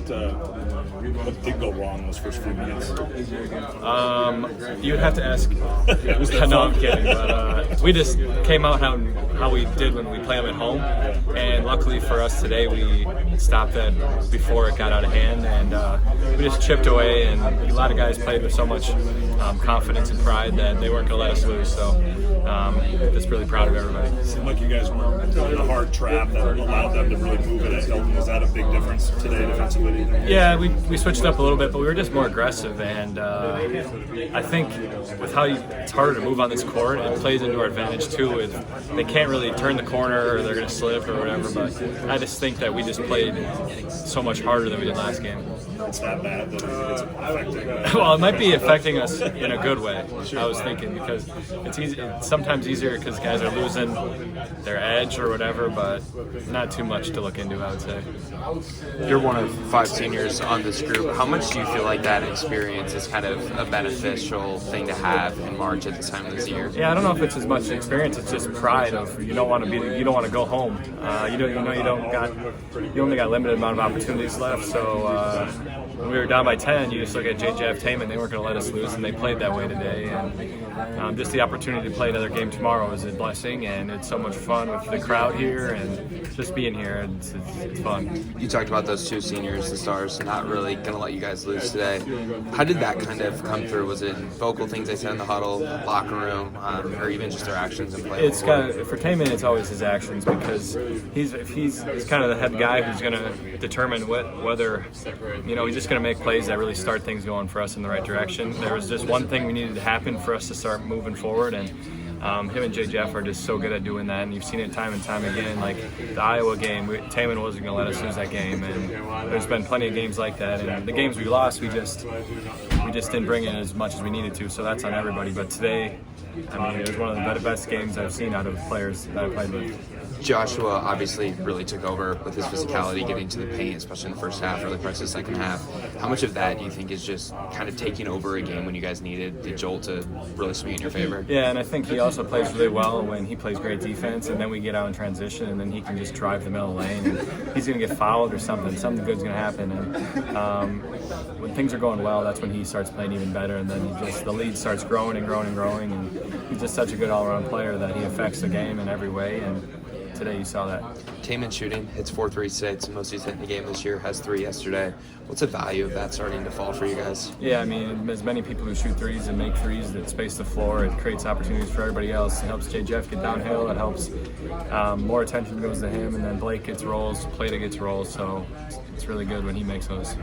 what did go wrong those first few minutes? You'd have to ask. No, I'm kidding. But we just came out how we did when we play them at home, and luckily for us today, we stopped that before it got out of hand, and we just chipped away. And a lot of guys played with so much confidence and pride that they weren't going to let us lose. So just really proud of everybody. It seemed like you guys were in a hard trap that allowed them to really move it at Hilton. Was that a big difference today defensively? Yeah, we switched up a little bit, but we were just more aggressive, and I think with how it's harder to move on this court, it plays into our advantage too. They can't really turn the corner, or they're going to slip or whatever. But I just think that we just played so much harder than we did last game. It's that bad that it's affecting. Well, it might be affecting us in a good way. I was thinking because it's sometimes easier because guys are losing their edge or whatever, but not too much to look into, I would say. You're one of 5 seniors on this group. How much do you feel like that experience is kind of a beneficial thing to have in March at this time of this year? Yeah, I don't know if it's as much experience. It's just pride of you don't want to go home. You only got limited amount of opportunities left. So when we were down by 10, you just look at JJF Taman. They weren't going to let us lose, and they played that way today. And just the opportunity to play another game tomorrow is a blessing, and it's so much fun with the crowd here and just being here. It's fun. You talked about those 2 seniors, the stars, not really going to let you guys lose today. How did that kind of come through? Was it vocal things they said in the huddle, locker room, or even just their actions and play? For Taman, it's always his actions because he's kind of the head guy who's going to determine whether he's just going to make plays that really start things going for us in the right direction. There was just one thing we needed to happen for us to start moving forward, and him and JJF are just so good at doing that, and you've seen it time and time again. Like the Iowa game, Taman wasn't going to let us lose that game, and there's been plenty of games like that. And the games we lost, we just didn't bring in as much as we needed to, so that's on everybody. But today, it was one of the best games I've seen out of players that I played with. Joshua obviously really took over with his physicality, getting to the paint, especially in the first half, early parts of the second half. How much of that do you think is just kind of taking over a game when you guys needed the jolt to really swing in your favor? Yeah, and I think he also plays really well when he plays great defense, and then we get out in transition, and then he can just drive the middle lane, and he's going to get fouled or something. Something good's going to happen, and when things are going well, that's when he starts playing even better, and then the lead starts growing and growing and growing, and he's just such a good all-around player that he affects the game in every way, and today you saw that. Taman shooting, hits 4.36, most he's hit in the game this year, has 3 yesterday. What's the value of that starting to fall for you guys? Yeah, as many people who shoot threes and make threes that space the floor, it creates opportunities for everybody else. It helps JJF get downhill, it helps more attention goes to him, and then Blake gets rolls, Plata gets rolls, so it's really good when he makes those.